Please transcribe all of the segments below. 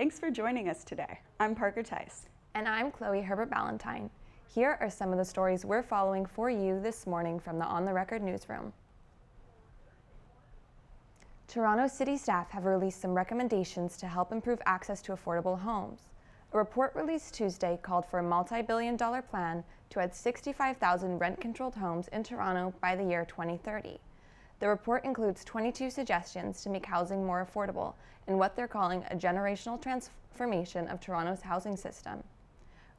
Thanks for joining us today. I'm Parker Tice. And I'm Chloe Herbert-Ballantyne. Here are some of the stories we're following for you this morning from the On the Record newsroom. Toronto City staff have released some recommendations to help improve access to affordable homes. A report released Tuesday called for a multi-billion-dollar plan to add 65,000 rent-controlled homes in Toronto by the year 2030. The report includes 22 suggestions to make housing more affordable in what they're calling a generational transformation of Toronto's housing system.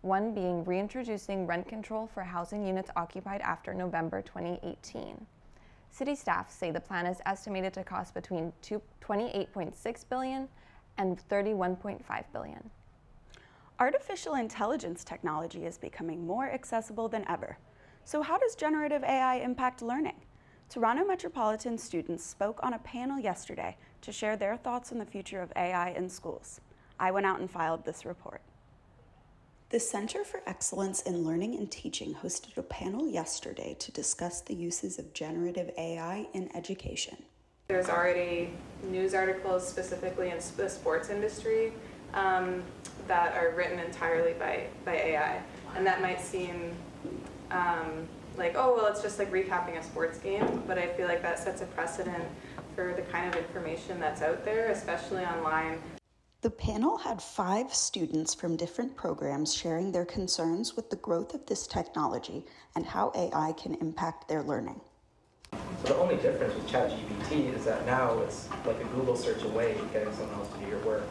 One being reintroducing rent control for housing units occupied after November 2018. City staff say the plan is estimated to cost between $28.6 billion and $31.5 billion. Artificial intelligence technology is becoming more accessible than ever. So how does generative AI impact learning? Toronto Metropolitan students spoke on a panel yesterday to share their thoughts on the future of AI in schools. I went out and filed this report. The Center for Excellence in Learning and Teaching hosted a panel yesterday to discuss the uses of generative AI in education. There's already news articles specifically in the sports industry that are written entirely by AI. And that might seem like, oh, well, it's just like recapping a sports game, but I feel like that sets a precedent for the kind of information that's out there, especially online. The panel had 5 students from different programs sharing their concerns with the growth of this technology and how AI can impact their learning. So the only difference with ChatGPT is that now it's like a Google search away getting someone else to do your work.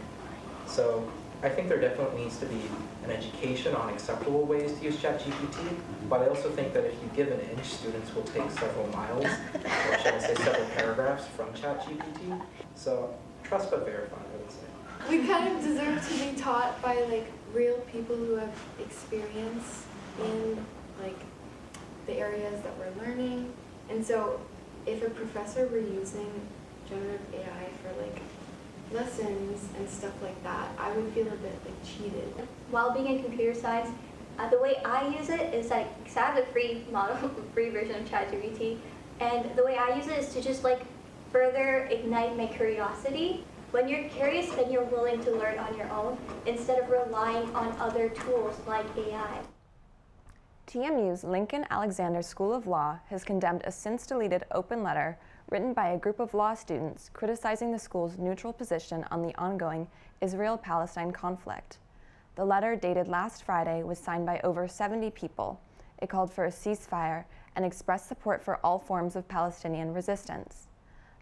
So I think there definitely needs to be an education on acceptable ways to use ChatGPT, but I also think that if you give an inch, students will take several miles, or should I say several paragraphs from ChatGPT. So trust but verify, I would say. We kind of deserve to be taught by like real people who have experience in like the areas that we're learning. And so if a professor were using generative AI for like lessons and stuff like that, I would feel a bit like cheated. While being in computer science, the way I use it is like, because I have the free model, free version of ChatGPT, and the way I use it is to just like further ignite my curiosity. When you're curious, then you're willing to learn on your own instead of relying on other tools like AI. TMU's Lincoln Alexander School of Law has condemned a since-deleted open letter written by a group of law students criticizing the school's neutral position on the ongoing Israel-Palestine conflict. The letter, dated last Friday, was signed by over 70 people. It called for a ceasefire and expressed support for all forms of Palestinian resistance.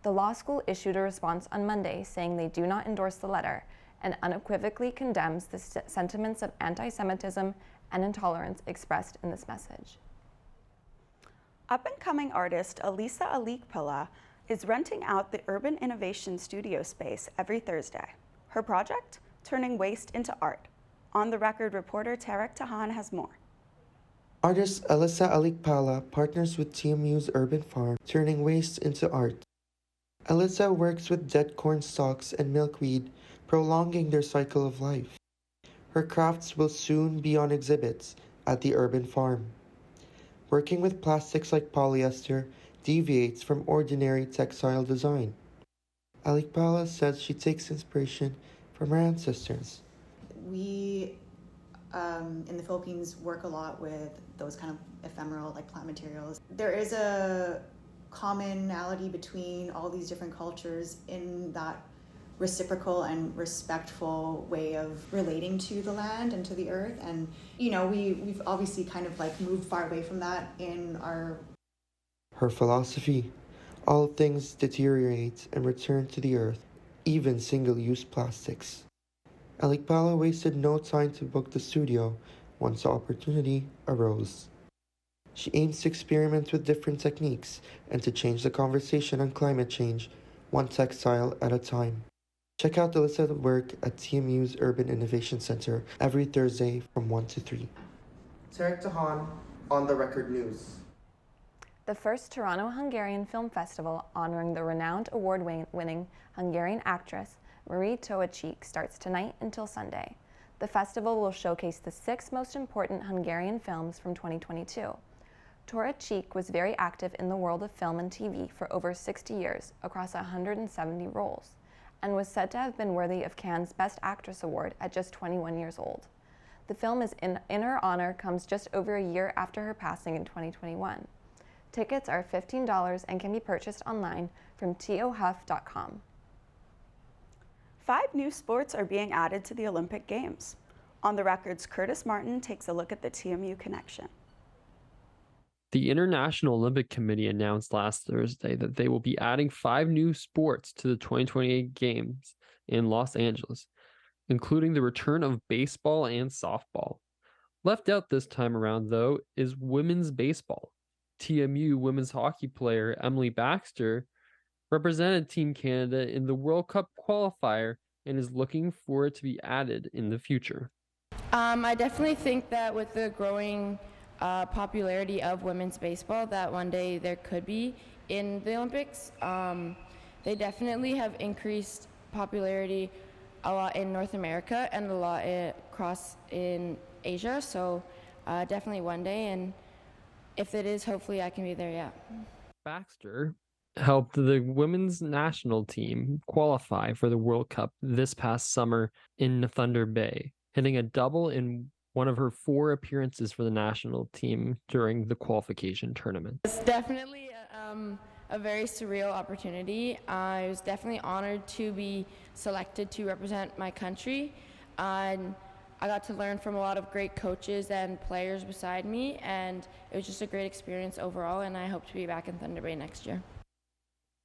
The law school issued a response on Monday saying they do not endorse the letter and unequivocally condemns the sentiments of anti-Semitism and intolerance expressed in this message. Up-and-coming artist Elisa Alikpala is renting out the Urban Innovation Studio space every Thursday. Her project? Turning waste into art. On the Record reporter Tarek Tahan has more. Artist Elisa Alikpala partners with TMU's Urban Farm, turning waste into art. Elisa works with dead corn stalks and milkweed, prolonging their cycle of life. Her crafts will soon be on exhibits at the Urban Farm. Working with plastics like polyester deviates from ordinary textile design. Alikpala says she takes inspiration from her ancestors. We, in the Philippines, work a lot with those kind of ephemeral, like plant materials. There is a commonality between all these different cultures in that reciprocal and respectful way of relating to the land and to the earth. And, you know, we've obviously kind of like moved far away from that in our... Her philosophy: all things deteriorate and return to the earth, even single-use plastics. Alikpala wasted no time to book the studio once the opportunity arose. She aims to experiment with different techniques and to change the conversation on climate change, one textile at a time. Check out Elisa's work at TMU's Urban Innovation Center every Thursday from 1 to 3. Tarek Tahan, On the Record News. The first Toronto Hungarian Film Festival honoring the renowned award-winning Hungarian actress Marie Toacek starts tonight until Sunday. The festival will showcase the 6 most important Hungarian films from 2022. Toacek was very active in the world of film and TV for over 60 years across 170 roles. and was said to have been worthy of Cannes' Best Actress award at just 21 years old. The film is in her honor comes just over a year after her passing in 2021. Tickets are $15 and can be purchased online from tohuff.com. 5 new sports are being added to the Olympic Games. On the Record's Curtis Martin takes a look at the TMU connection. The International Olympic Committee announced last Thursday that they will be adding 5 new sports to the 2028 Games in Los Angeles, including the return of baseball and softball. Left out this time around, though, is women's baseball. TMU women's hockey player Emily Baxter represented Team Canada in the World Cup qualifier and is looking for it to be added in the future. I definitely think that with the growing popularity of women's baseball, that one day there could be in the Olympics. They definitely have increased popularity a lot in North America and a lot across in Asia, so definitely one day, and if it is, hopefully I can be there, yeah. Baxter helped the women's national team qualify for the World Cup this past summer in Thunder Bay, hitting a double in one of her 4 appearances for the national team during the qualification tournament. It's definitely a very surreal opportunity. I was definitely honored to be selected to represent my country. And I got to learn from a lot of great coaches and players beside me, and it was just a great experience overall, and I hope to be back in Thunder Bay next year.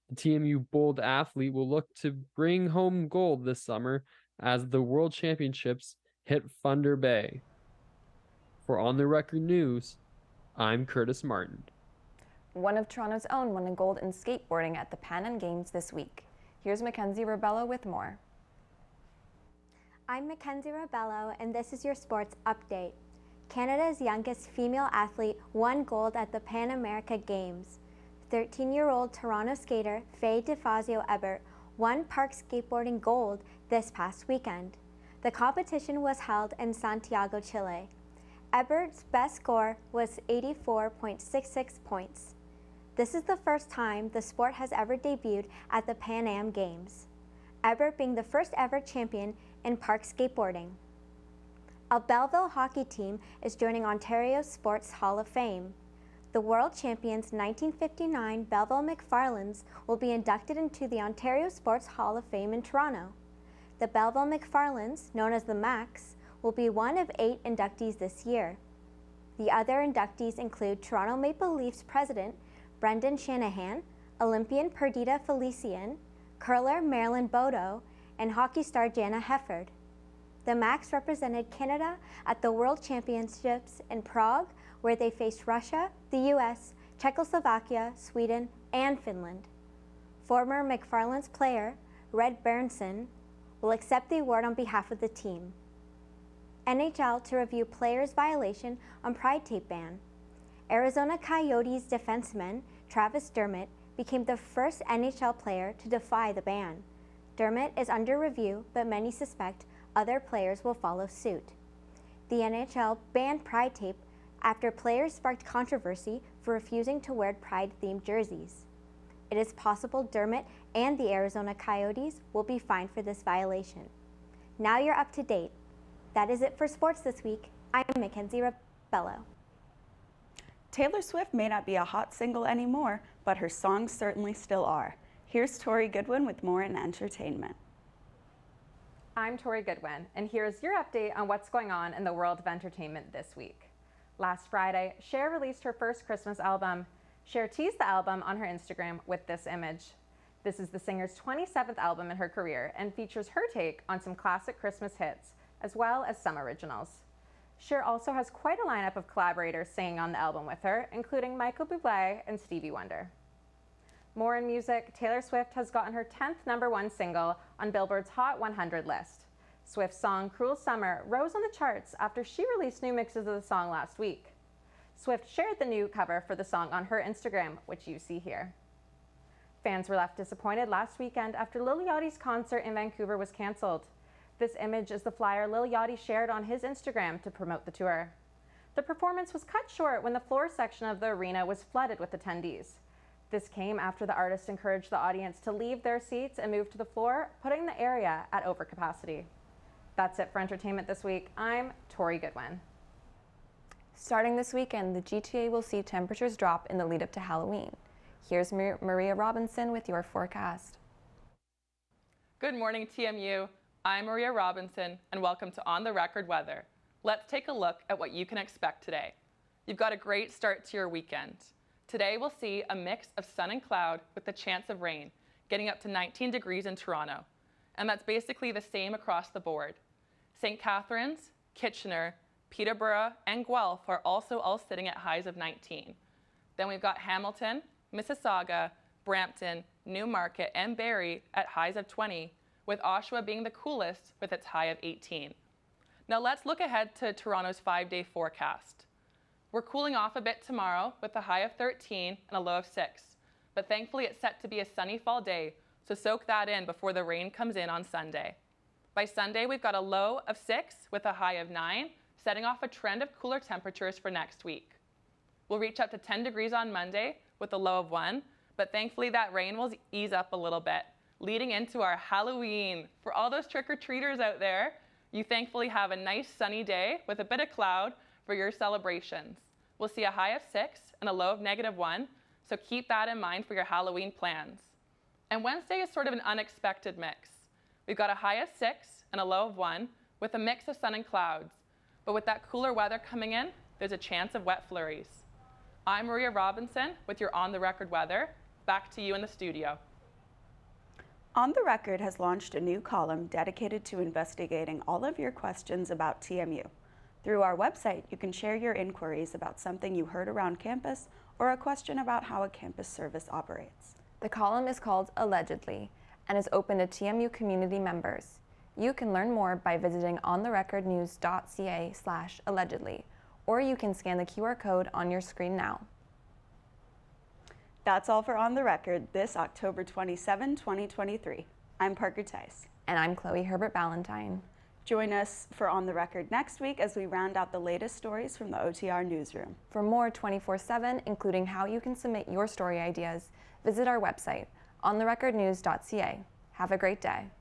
The TMU bold athlete will look to bring home gold this summer as the World Championships hit Thunder Bay. For On the Record News, I'm Curtis Martin. One of Toronto's own won a gold in skateboarding at the Pan Am Games this week. Here's Mackenzie Rebello with more. I'm Mackenzie Rebello, and this is your sports update. Canada's youngest female athlete won gold at the Pan America Games. 13-year-old Toronto skater Faye DeFazio Ebert won park skateboarding gold this past weekend. The competition was held in Santiago, Chile. Ebert's best score was 84.66 points. This is the first time the sport has ever debuted at the Pan Am Games, Ebert being the first ever champion in park skateboarding. A Belleville hockey team is joining Ontario's Sports Hall of Fame. The world champions 1959 Belleville McFarlanes will be inducted into the Ontario Sports Hall of Fame in Toronto. The Belleville McFarlanes, known as the Macs, will be one of 8 inductees this year. The other inductees include Toronto Maple Leafs president Brendan Shanahan, Olympian Perdita Felician, curler Marilyn Bodo, and hockey star Jana Hefford. The Macs represented Canada at the World Championships in Prague, where they faced Russia, the US, Czechoslovakia, Sweden, and Finland. Former McFarlane's player, Red Berenson, will accept the award on behalf of the team. NHL to review players' violation on Pride tape ban. Arizona Coyotes defenseman Travis Dermott became the first NHL player to defy the ban. Dermott is under review, but many suspect other players will follow suit. The NHL banned Pride tape after players sparked controversy for refusing to wear Pride-themed jerseys. It is possible Dermott and the Arizona Coyotes will be fined for this violation. Now you're up to date. That is it for sports this week. I'm Mackenzie Rebello. Taylor Swift may not be a hot single anymore, but her songs certainly still are. Here's Tori Goodwin with more in entertainment. I'm Tori Goodwin, and here's your update on what's going on in the world of entertainment this week. Last Friday, Cher released her first Christmas album. Cher teased the album on her Instagram with this image. This is the singer's 27th album in her career and features her take on some classic Christmas hits, as well as some originals. Cher also has quite a lineup of collaborators singing on the album with her, including Michael Bublé and Stevie Wonder. More in music, Taylor Swift has gotten her 10th #1 single on Billboard's Hot 100 list. Swift's song Cruel Summer rose on the charts after she released new mixes of the song last week. Swift shared the new cover for the song on her Instagram, which you see here. Fans were left disappointed last weekend after Lil Yachty's concert in Vancouver was cancelled. This image is the flyer Lil Yachty shared on his Instagram to promote the tour. The performance was cut short when the floor section of the arena was flooded with attendees. This came after the artist encouraged the audience to leave their seats and move to the floor, putting the area at overcapacity. That's it for entertainment this week. I'm Tori Goodwin. Starting this weekend, the GTA will see temperatures drop in the lead up to Halloween. Here's Maria Robinson with your forecast. Good morning, TMU. I'm Maria Robinson, and welcome to On the Record Weather. Let's take a look at what you can expect today. You've got a great start to your weekend. Today we'll see a mix of sun and cloud with the chance of rain, getting up to 19 degrees in Toronto. And that's basically the same across the board. St. Catharines, Kitchener, Peterborough, and Guelph are also all sitting at highs of 19. Then we've got Hamilton, Mississauga, Brampton, Newmarket, and Barrie at highs of 20, with Oshawa being the coolest with its high of 18. Now let's look ahead to Toronto's 5-day forecast. We're cooling off a bit tomorrow with a high of 13 and a low of 6, but thankfully it's set to be a sunny fall day, so soak that in before the rain comes in on Sunday. By Sunday, we've got a low of 6 with a high of 9, setting off a trend of cooler temperatures for next week. We'll reach up to 10 degrees on Monday with a low of 1, but thankfully that rain will ease up a little bit, leading into our Halloween. For all those trick-or-treaters out there, you thankfully have a nice sunny day with a bit of cloud for your celebrations. We'll see a high of 6 and a low of -1, so keep that in mind for your Halloween plans. And Wednesday is sort of an unexpected mix. We've got a high of 6 and a low of 1 with a mix of sun and clouds. But with that cooler weather coming in, there's a chance of wet flurries. I'm Maria Robinson with your On the Record weather. Back to you in the studio. On the Record has launched a new column dedicated to investigating all of your questions about TMU. Through our website, you can share your inquiries about something you heard around campus or a question about how a campus service operates. The column is called Allegedly and is open to TMU community members. You can learn more by visiting ontherecordnews.ca/allegedly, or you can scan the QR code on your screen now. That's all for On the Record this October 27, 2023. I'm Parker Tice. And I'm Chloe Herbert Ballantyne. Join us for On the Record next week as we round out the latest stories from the OTR newsroom. For more 24/7, including how you can submit your story ideas, visit our website, ontherecordnews.ca. Have a great day.